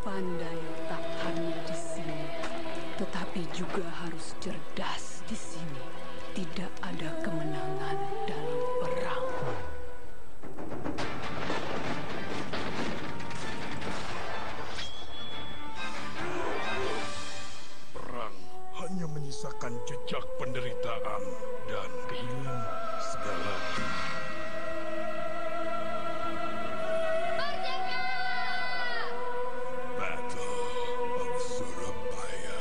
Pandai tak hanya di sini, tetapi juga harus cerdas di sini. Tidak ada kemenangan dalam perang. Perang hanya menyisakan jejak penderitaan dan kehilangan segalanya. Battle of Surabaya.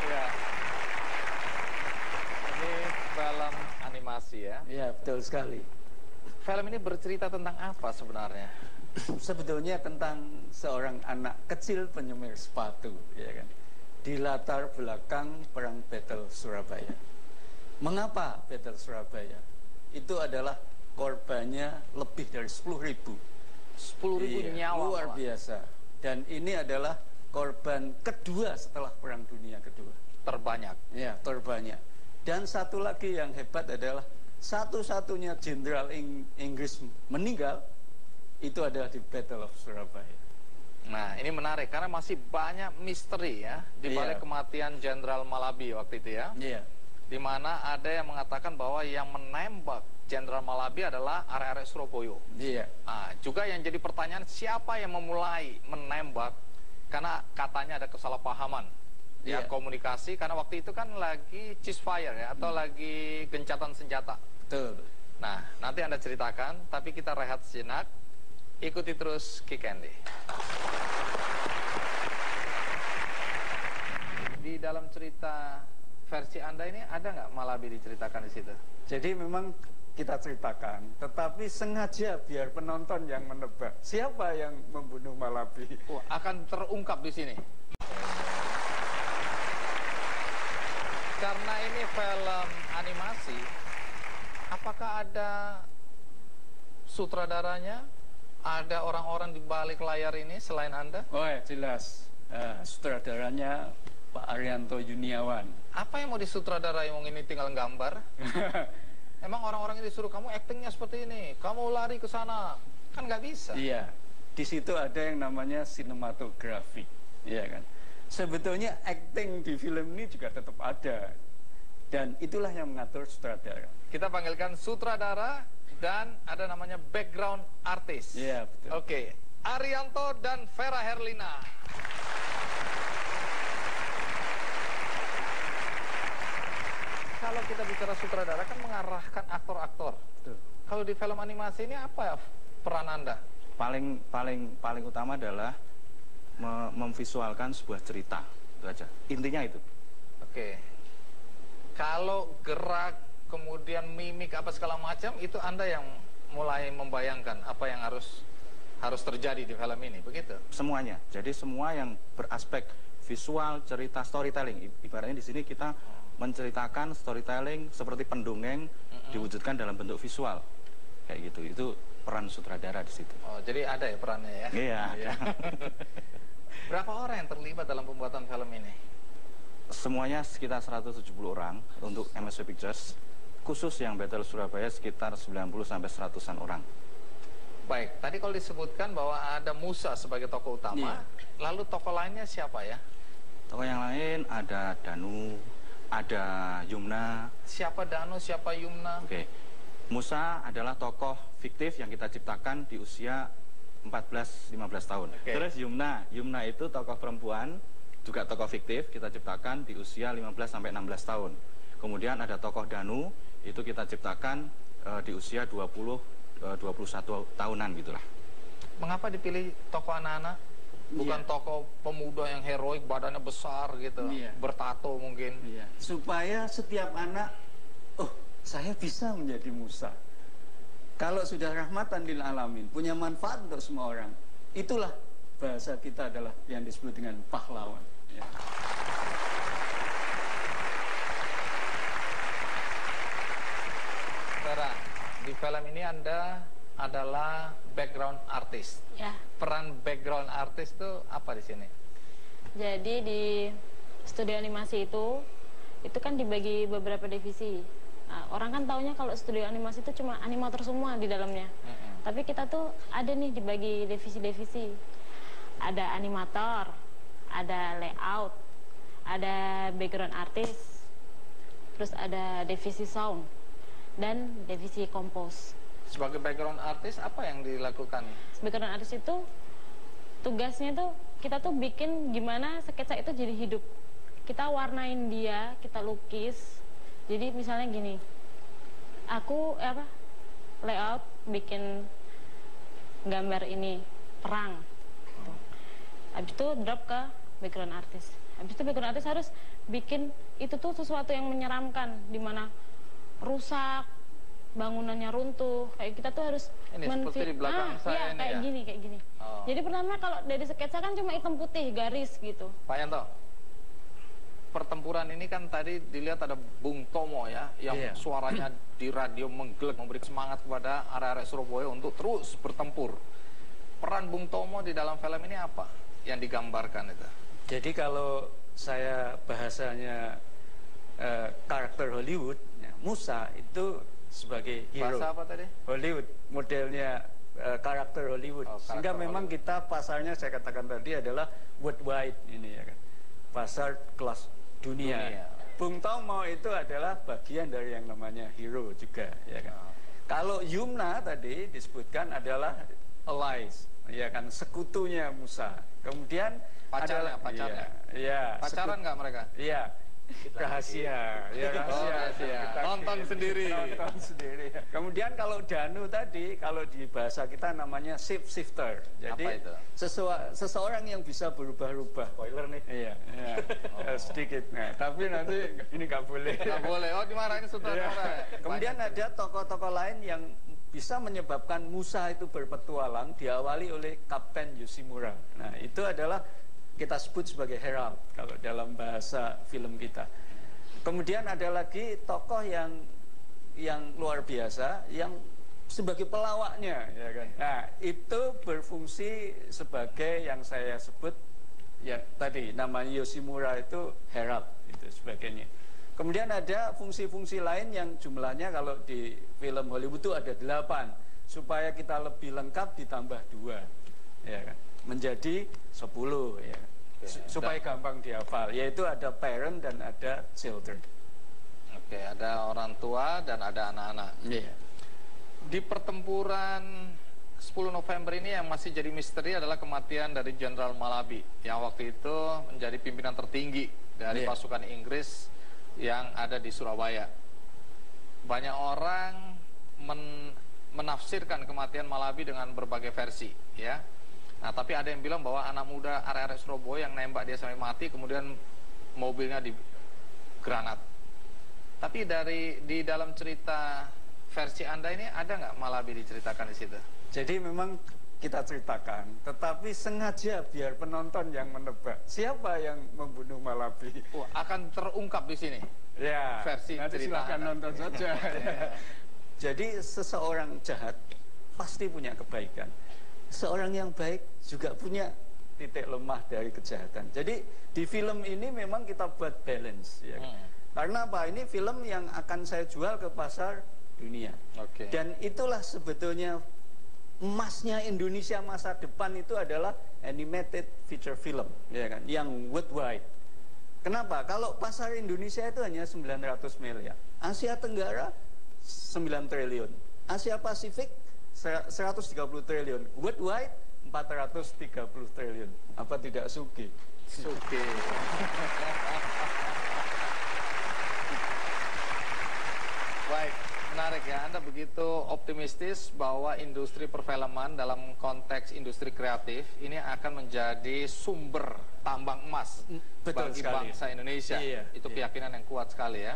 Ya, ini film animasi ya. Ya, betul sekali. Film ini bercerita tentang apa sebenarnya? Sebetulnya tentang seorang anak kecil penyemir sepatu, ya kan. Di latar belakang perang Battle Surabaya. Mengapa Battle Surabaya? Itu adalah korbannya lebih dari 10.000. 10.000 nyawa. Luar biasa. Dan ini adalah korban kedua setelah Perang Dunia Kedua. Terbanyak. Ya, terbanyak. Dan satu lagi yang hebat adalah satu-satunya jenderal Inggris meninggal itu adalah di Battle of Surabaya. Nah, ini menarik karena masih banyak misteri ya di balik kematian Jenderal Malabi waktu itu ya. Iya. Di mana ada yang mengatakan bahwa yang menembak Jenderal Malabi adalah arek-arek Surabaya. Iya. Nah, juga yang jadi pertanyaan siapa yang memulai menembak karena katanya ada kesalahpahaman. Ya, komunikasi karena waktu itu kan lagi ceasefire ya atau lagi gencatan senjata. Betul. Nah, nanti Anda ceritakan, tapi kita rehat sejenak. Ikuti terus Kick Andy. Di dalam cerita versi Anda ini ada nggak Malabi diceritakan di situ? Jadi memang kita ceritakan, tetapi sengaja biar penonton yang menebak siapa yang membunuh Malabi. Wah, akan terungkap di sini. Karena ini film animasi, apakah ada sutradaranya? Ada orang-orang di balik layar ini selain Anda? Oh ya, jelas. Sutradaranya Pak Arianto Juniawan. Apa yang mau disutradarai? Yang ini tinggal gambar? Emang orang-orang ini disuruh kamu aktingnya seperti ini, kamu lari ke sana, kan nggak bisa. Iya, di situ ada yang namanya sinematografi, iya kan. Sebetulnya acting di film ini juga tetap ada, dan itulah yang mengatur sutradara. Kita panggilkan sutradara dan ada namanya background artist. Iya, betul. Oke, Arianto dan Vera Herlina. Kalau kita bicara sutradara kan mengarahkan aktor-aktor. Betul. Kalau di film animasi ini apa ya peran Anda? Paling utama adalah memvisualkan sebuah cerita, itu aja. Intinya itu. Oke. Kalau gerak, kemudian mimik apa segala macam, itu Anda yang mulai membayangkan apa yang harus terjadi di film ini, begitu? Semuanya. Jadi semua yang beraspek visual, cerita, storytelling. Ibaratnya di sini kita menceritakan storytelling seperti pendongeng diwujudkan dalam bentuk visual. Kayak gitu. Itu peran sutradara di situ. Oh, jadi ada ya perannya ya? Iya. Berapa orang yang terlibat dalam pembuatan film ini? Semuanya sekitar 170 orang untuk MSW Pictures. Khusus yang Battle Surabaya sekitar 90 sampai 100-an orang. Baik, tadi kalau disebutkan bahwa ada Musa sebagai tokoh utama, lalu tokoh lainnya siapa ya? Tokoh yang lain ada Danu, ada Yumna. Siapa Danu, siapa Yumna? Oke. Musa adalah tokoh fiktif yang kita ciptakan di usia 14-15 tahun. Terus Yumna itu tokoh perempuan, juga tokoh fiktif kita ciptakan di usia 15-16 tahun. Kemudian ada tokoh Danu, itu kita ciptakan di usia 20-21 tahunan gitulah. Mengapa dipilih tokoh anak-anak? Bukan tokoh pemuda yang heroik, badannya besar gitu, bertato mungkin. Supaya setiap anak, oh saya bisa menjadi Musa. Kalau sudah rahmatan lil alamin, punya manfaat untuk semua orang. Itulah bahasa kita adalah yang disebut dengan pahlawan. Vera, di film ini Anda adalah background artist. Ya. Peran background artis itu apa di sini? Jadi di studio animasi itu kan dibagi beberapa divisi. Nah, orang kan taunya kalau studio animasi itu cuma animator semua di dalamnya. Tapi kita tuh ada nih dibagi divisi-divisi. Ada animator, ada layout, ada background artis, terus ada divisi sound, dan divisi compose. Sebagai background artis apa yang dilakukan? Background artis itu tugasnya tuh kita tuh bikin gimana sketsa itu jadi hidup. Kita warnain dia, kita lukis. Jadi misalnya gini, aku layout bikin gambar ini perang. Habis itu drop ke background artis. Habis itu background artis harus bikin itu tuh sesuatu yang menyeramkan, dimana rusak, bangunannya runtuh. Kayak kita tuh harus ini seperti di belakang saya ini kayak ya? kayak gini. Jadi pertama kalau dari sketsa kan cuma hitam putih, garis gitu. Pak Yanto, pertempuran ini kan tadi dilihat ada Bung Tomo ya, yang suaranya di radio menggelek, memberi semangat kepada arek-arek Surabaya untuk terus bertempur. Peran Bung Tomo di dalam film ini apa yang digambarkan itu? Jadi kalau saya bahasanya karakter Hollywood, ya, Musa itu sebagai hero. Bahasa apa tadi? Hollywood, modelnya karakter Hollywood. Sehingga memang Hollywood. Kita pasarnya saya katakan tadi adalah worldwide ini ya kan. Pasar kelas dunia. Bung Tomo itu adalah bagian dari yang namanya hero juga ya kan. Kalau Yumna tadi disebutkan adalah allies, ya kan, sekutunya Musa. Kemudian pacarnya. Iya. Pacaran nggak mereka? Iya. Rahasia, ya rahasia. Nonton sendiri. Kemudian kalau Danu tadi, kalau di bahasa kita namanya shifter. Jadi apa itu? Seseorang yang bisa berubah-ubah. Spoiler nih. Iya. Sedikit. Nah, tapi nanti ini nggak boleh. Nggak boleh. Oh, dimarahin sutradara. Kemudian ada tokoh-tokoh lain yang bisa menyebabkan Musa itu berpetualang, diawali oleh Kapten Yoshimura. Nah, itu adalah kita sebut sebagai herald kalau dalam bahasa film kita. Kemudian ada lagi tokoh yang luar biasa yang sebagai pelawaknya, ya kan. Nah, itu berfungsi sebagai yang saya sebut ya tadi namanya Yoshimura itu herald itu sebagainya. Kemudian ada fungsi-fungsi lain yang jumlahnya kalau di film Hollywood itu ada 8. Supaya kita lebih lengkap ditambah 2. Ya kan? Menjadi 10 ya. Supaya gampang dihafal. Yaitu ada parent dan ada children. Oke, ada orang tua dan ada anak-anak. Iya. Di pertempuran 10 November ini yang masih jadi misteri adalah kematian dari Jenderal Malabi yang waktu itu menjadi pimpinan tertinggi dari pasukan Inggris yang ada di Surabaya. Banyak orang menafsirkan kematian Malabi dengan berbagai versi, ya. Nah, tapi ada yang bilang bahwa anak muda arek-arek Surabaya yang nembak dia sampai mati, kemudian mobilnya digranat. Tapi di dalam cerita versi Anda ini ada nggak Malabi diceritakan di situ? Jadi memang kita ceritakan, tetapi sengaja biar penonton yang menebak siapa yang membunuh Malabi. Akan terungkap di sini. Ya, versi nanti silakan nonton saja. Jadi seseorang jahat pasti punya kebaikan. Seorang yang baik juga punya titik lemah dari kejahatan. Jadi di film ini memang kita buat balance, ya. Karena apa? Ini film yang akan saya jual ke pasar dunia. Dan itulah sebetulnya emasnya Indonesia masa depan itu adalah animated feature film, ya kan, yang worldwide. Kenapa? Kalau pasar Indonesia itu hanya 900 miliar, Asia Tenggara 9 triliun, Asia Pasifik 130 triliun, worldwide 430 triliun. Apa tidak suki? Suki. Baik. Menarik ya, Anda begitu optimistis bahwa industri perfilman dalam konteks industri kreatif ini akan menjadi sumber tambang emas bagi bangsa Indonesia. Itu keyakinan yang kuat sekali ya.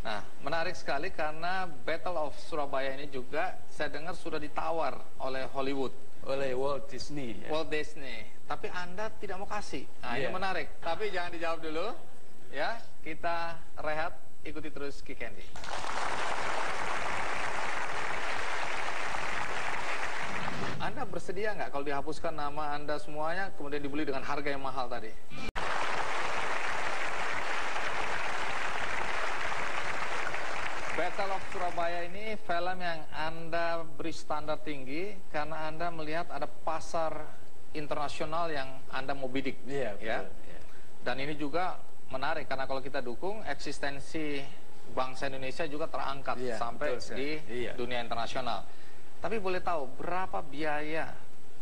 Nah, menarik sekali karena Battle of Surabaya ini juga saya dengar sudah ditawar oleh Hollywood. Oleh Walt Disney. Ya. Walt Disney. Tapi Anda tidak mau kasih. Nah, ini menarik. Tapi jangan dijawab dulu. Ya, kita rehat, ikuti terus Ki Candy. Anda bersedia nggak kalau dihapuskan nama Anda semuanya, kemudian dibeli dengan harga yang mahal tadi? Battle of Surabaya ini film yang Anda beri standar tinggi karena Anda melihat ada pasar internasional yang Anda mau bidik. Iya, ya. betul. Dan ini juga menarik karena kalau kita dukung eksistensi bangsa Indonesia juga terangkat sampai di dunia internasional. Tapi boleh tahu berapa biaya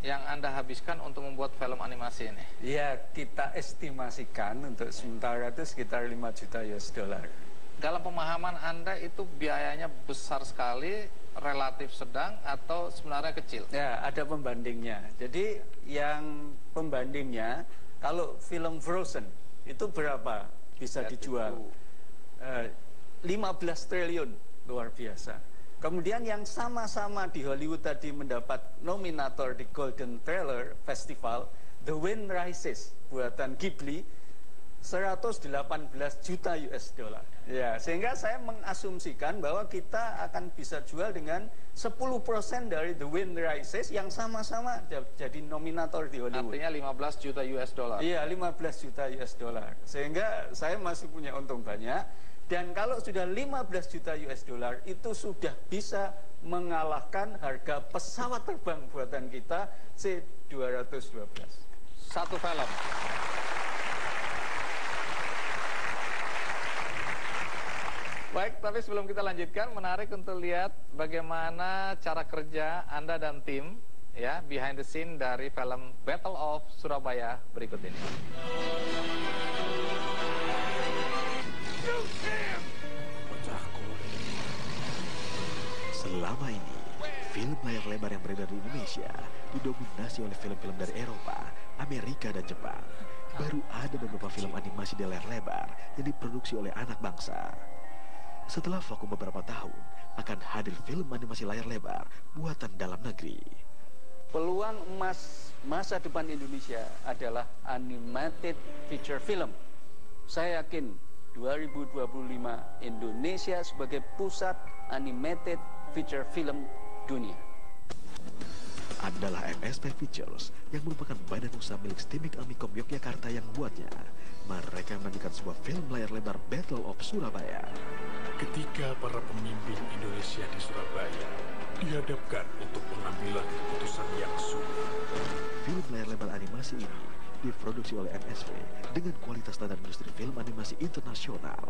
yang Anda habiskan untuk membuat film animasi ini? Ya, kita estimasikan untuk sementara itu sekitar 5 juta US dollar. Dalam pemahaman Anda itu biayanya besar sekali, relatif sedang, atau sebenarnya kecil? Ya, ada pembandingnya. Jadi yang pembandingnya, kalau film Frozen itu berapa bisa dijual? 15 triliun, luar biasa. Kemudian yang sama-sama di Hollywood tadi mendapat nominator di Golden Trailer Festival, The Wind Rises, buatan Ghibli, 118 juta US dollar. Ya, sehingga saya mengasumsikan bahwa kita akan bisa jual dengan 10% dari The Wind Rises yang sama-sama jadi nominator di Hollywood. Artinya 15 juta US dollar. Iya, 15 juta US dollar. Sehingga saya masih punya untung banyak. Dan kalau sudah 15 juta US dollar itu sudah bisa mengalahkan harga pesawat terbang buatan kita C-212. Satu film. Baik, tapi sebelum kita lanjutkan, menarik untuk lihat bagaimana cara kerja Anda dan tim, ya, behind the scene dari film Battle of Surabaya berikut ini. Selama ini, film layar lebar yang beredar di Indonesia didominasi oleh film-film dari Eropa, Amerika, dan Jepang. Baru ada beberapa film animasi di layar lebar yang diproduksi oleh anak bangsa. Setelah vakum beberapa tahun, akan hadir film animasi layar lebar buatan dalam negeri. Peluang emas masa depan Indonesia adalah animated feature film. Saya yakin 2025 Indonesia sebagai pusat animated feature film dunia. Adalah MSP Pictures yang merupakan badan usaha milik Stimik Amikom Yogyakarta yang membuatnya. Mereka menantikan sebuah film layar lebar Battle of Surabaya. Ketika para pemimpin Indonesia di Surabaya dihadapkan untuk pengambilan keputusan yang sulit. Film layar lebar animasi ini diproduksi oleh MSV dengan kualitas standar industri film animasi internasional.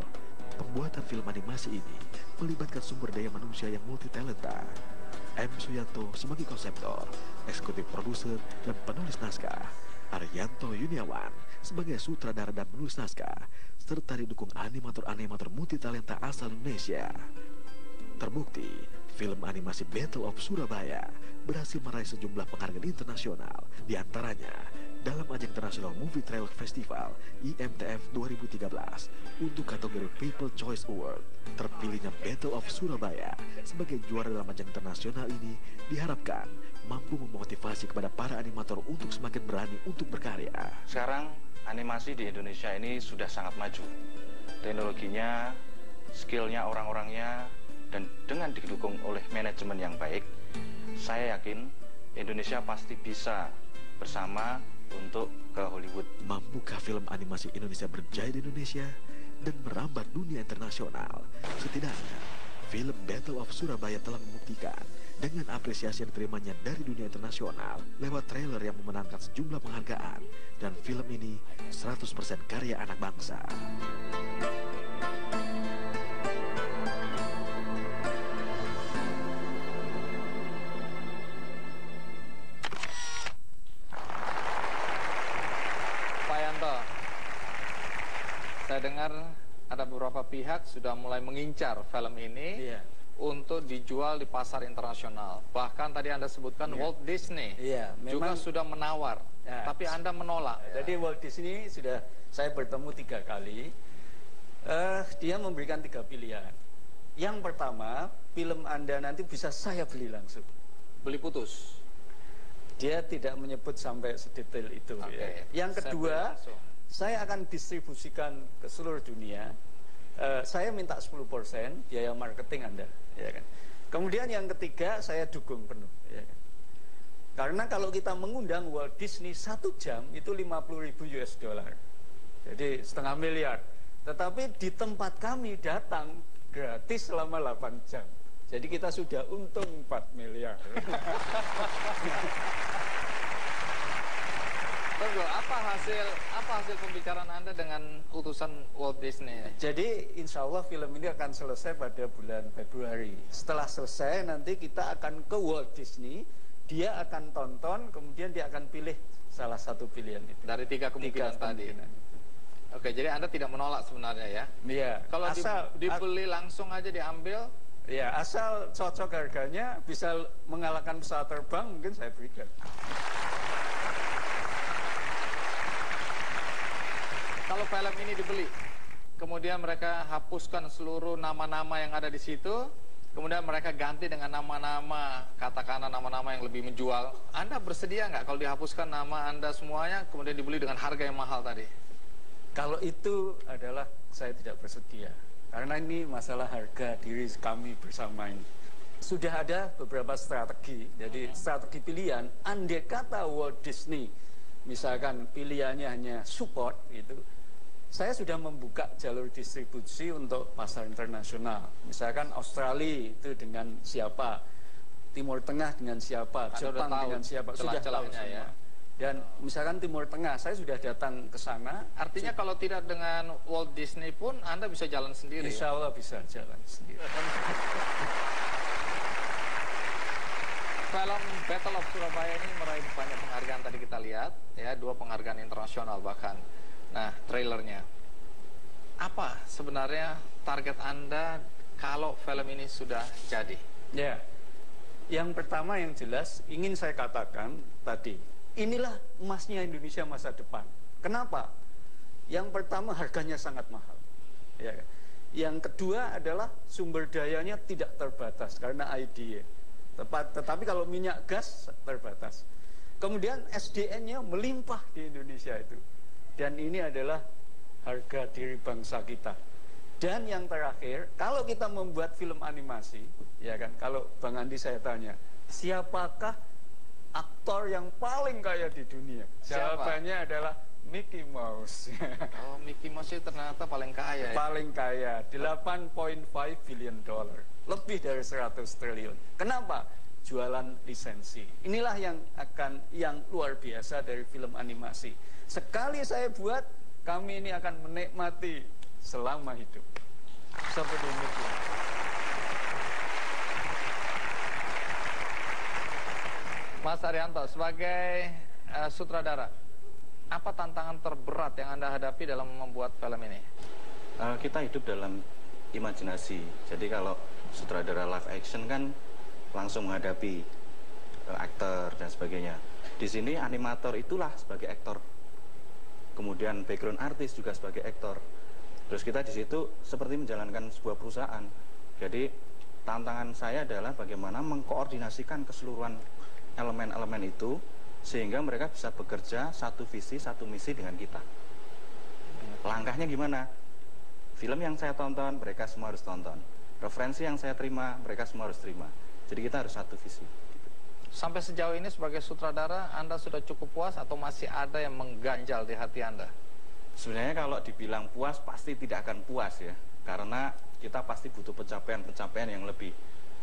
Pembuatan film animasi ini melibatkan sumber daya manusia yang multi talenta. M. Suyanto sebagai konseptor, eksekutif produser, dan penulis naskah. Arianto Yuniawan sebagai sutradara dan penulis naskah, serta didukung animator-animator multi talenta asal Indonesia. Terbukti, film animasi Battle of Surabaya berhasil meraih sejumlah penghargaan internasional, di antaranya dalam ajang International Movie Trailer Festival IMTF 2013 untuk kategori People Choice Award. Terpilihnya Battle of Surabaya sebagai juara dalam ajang internasional ini diharapkan mampu memotivasi kepada para animator untuk semakin berani untuk berkarya. Sekarang animasi di Indonesia ini sudah sangat maju. Teknologinya, skillnya orang-orangnya, dan dengan didukung oleh manajemen yang baik, saya yakin Indonesia pasti bisa bersama untuk ke Hollywood. Mampukah film animasi Indonesia berjaya di Indonesia dan merambat dunia internasional? Setidaknya, film Battle of Surabaya telah membuktikan dengan apresiasi yang diterimanya dari dunia internasional lewat trailer yang memenangkan sejumlah penghargaan, dan film ini 100% karya anak bangsa. Pak Yanto, saya dengar ada beberapa pihak sudah mulai mengincar film ini untuk dijual di pasar internasional. Bahkan tadi Anda sebutkan Walt Disney juga sudah menawar, tapi Anda menolak. Jadi Walt Disney sudah saya bertemu 3 kali. Dia memberikan 3 pilihan. Yang pertama, film Anda nanti bisa saya beli langsung. Beli putus? Dia tidak menyebut sampai sedetail itu. Yang kedua, saya akan distribusikan ke seluruh dunia. Saya minta 10% biaya marketing Anda, ya kan. Kemudian yang ketiga, saya dukung penuh, ya kan. Karena kalau kita mengundang Walt Disney 1 jam itu 50.000 US dollar. Jadi setengah miliar. Tetapi di tempat kami datang gratis selama 8 jam. Jadi kita sudah untung 4 miliar. Tunggu, apa hasil pembicaraan Anda dengan utusan Walt Disney? Jadi insya Allah film ini akan selesai pada bulan Februari. Setelah selesai nanti kita akan ke Walt Disney. Dia akan tonton, kemudian dia akan pilih salah satu pilihan itu. Dari 3 kemungkinan tadi. Oke, jadi Anda tidak menolak sebenarnya ya? Iya. Kalau dibeli langsung aja diambil? Ya, asal cocok harganya, bisa mengalahkan pesawat terbang, mungkin saya berikan. Kalau film ini dibeli, kemudian mereka hapuskan seluruh nama-nama yang ada di situ, kemudian mereka ganti dengan nama-nama, katakanlah nama-nama yang lebih menjual. Anda bersedia nggak kalau dihapuskan nama Anda semuanya, kemudian dibeli dengan harga yang mahal tadi? Kalau itu adalah saya tidak bersedia. Karena ini masalah harga diri kami bersama ini. Sudah ada beberapa strategi. Jadi strategi pilihan, andai kata Walt Disney, misalkan pilihannya hanya support, gitu, saya sudah membuka jalur distribusi untuk pasar internasional. Misalkan Australia itu dengan siapa, Timur Tengah dengan siapa, Jepang dengan siapa, sudah tahu semua. Ya. Dan misalkan Timur Tengah, saya sudah datang ke sana. Artinya kalau tidak dengan Walt Disney pun Anda bisa jalan sendiri? Insya Allah bisa jalan sendiri. Film Battle of Surabaya ini meraih banyak penghargaan tadi kita lihat, ya, 2 penghargaan internasional bahkan. Nah, trailernya. Apa sebenarnya target Anda kalau film ini sudah jadi? Ya, yang pertama yang jelas ingin saya katakan tadi, inilah emasnya Indonesia masa depan. Kenapa? Yang pertama harganya sangat mahal. Ya. Yang kedua adalah sumber dayanya tidak terbatas karena IDA. Tetapi kalau minyak gas terbatas. Kemudian SDN-nya melimpah di Indonesia itu. Dan ini adalah harga diri bangsa kita. Dan yang terakhir, kalau kita membuat film animasi, ya kan, kalau Bang Andi saya tanya, siapakah aktor yang paling kaya di dunia? Jawabannya adalah Mickey Mouse. Oh, Mickey Mouse itu ternyata paling kaya. Paling kaya, 8.5 billion dollar. Lebih dari 100 triliun. Kenapa? Jualan lisensi. Inilah yang luar biasa dari film animasi. Sekali saya buat, kami ini akan menikmati selama hidup. Seperti ini. Mas Arianto, sebagai sutradara, apa tantangan terberat yang Anda hadapi dalam membuat film ini? Kita hidup dalam imajinasi. Jadi kalau sutradara live action kan langsung menghadapi aktor dan sebagainya. Di sini animator itulah sebagai aktor. Kemudian background artis juga sebagai aktor. Terus kita di situ seperti menjalankan sebuah perusahaan. Jadi tantangan saya adalah bagaimana mengkoordinasikan keseluruhan elemen-elemen itu sehingga mereka bisa bekerja satu visi, satu misi dengan kita. Langkahnya gimana? Film yang saya tonton, mereka semua harus tonton. Referensi yang saya terima, mereka semua harus terima. Jadi kita harus satu visi. Sampai sejauh ini sebagai sutradara, Anda sudah cukup puas atau masih ada yang mengganjal di hati Anda? Sebenarnya kalau dibilang puas, pasti tidak akan puas ya. Karena kita pasti butuh pencapaian-pencapaian yang lebih.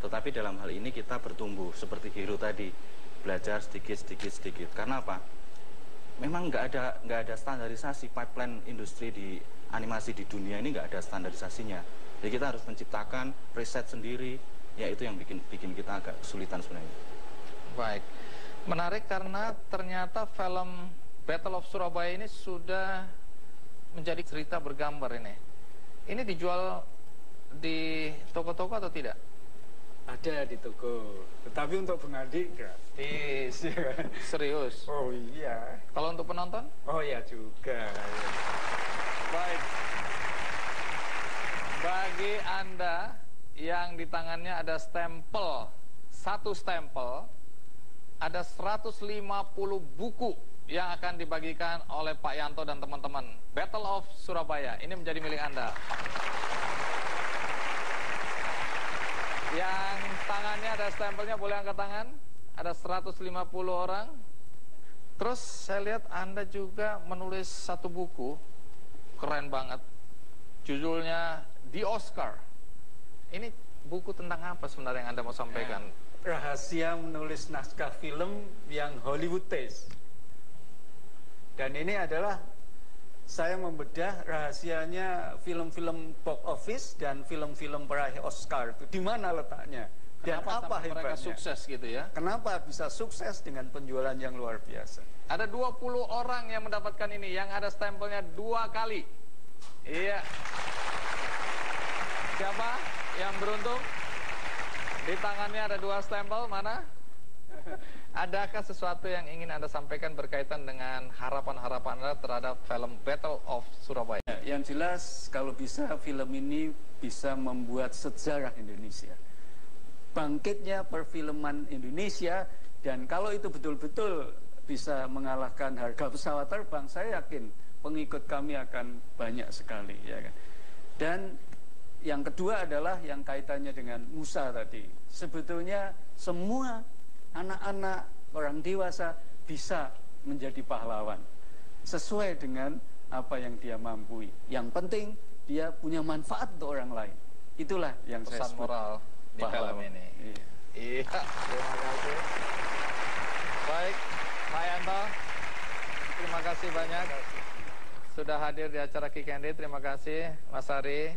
Tetapi dalam hal ini kita bertumbuh, seperti Hero tadi. Belajar sedikit. Karena apa? Memang nggak ada standarisasi pipeline industri di animasi di dunia ini, nggak ada standarisasinya. Jadi kita harus menciptakan riset sendiri, ya itu yang bikin kita agak kesulitan sebenarnya. Baik, menarik karena ternyata film Battle of Surabaya ini sudah menjadi cerita bergambar ini. Ini dijual di toko-toko atau tidak? Ada di toko, tetapi untuk Bang Andi gratis. Serius? Oh iya. Kalau untuk penonton? Oh iya juga. Baik. Bagi Anda yang di tangannya ada stempel, satu stempel, ada 150 buku yang akan dibagikan oleh Pak Yanto dan teman-teman. Battle of Surabaya, ini menjadi milik Anda. Yang tangannya ada stempelnya, boleh angkat tangan. ada 150 orang. Terus saya lihat Anda juga menulis satu buku, keren banget. Judulnya The Oscar. Ini buku tentang apa sebenarnya yang Anda mau sampaikan? Rahasia menulis naskah film yang Hollywood taste. Dan ini adalah saya membedah rahasianya film-film box office dan film-film peraih Oscar itu di mana letaknya dan Kenapa apa hebatnya. mereka sukses gitu ya? Kenapa bisa sukses dengan penjualan yang luar biasa? Ada 20 orang yang mendapatkan ini, yang ada stempelnya 2 kali. Iya. Siapa yang beruntung? Di tangannya ada 2 stempel, mana? Adakah sesuatu yang ingin Anda sampaikan berkaitan dengan harapan-harapan Anda terhadap film Battle of Surabaya? Yang jelas kalau bisa film ini bisa membuat sejarah Indonesia. Bangkitnya perfilman Indonesia, dan kalau itu betul-betul bisa mengalahkan harga pesawat terbang, saya yakin pengikut kami akan banyak sekali, ya kan. Dan yang kedua adalah yang kaitannya dengan Musa tadi. Sebetulnya semua anak-anak, orang dewasa bisa menjadi pahlawan sesuai dengan apa yang dia mampu. Yang penting dia punya manfaat untuk orang lain. Itulah yang saya Pesan sebut moral di film ini. Iya, terima kasih. Baik, Pak Yanto, terima kasih banyak sudah hadir di acara Kick and Day. Terima kasih, Mas Ari,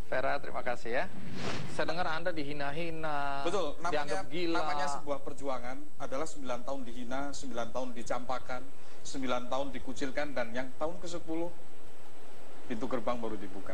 Vera, terima kasih ya. Saya dengar Anda dihina-hina, betul, dianggap gila. Namanya sebuah perjuangan adalah 9 tahun dihina, 9 tahun dicampakan, 9 tahun dikucilkan, dan yang tahun ke-10 pintu gerbang baru dibuka.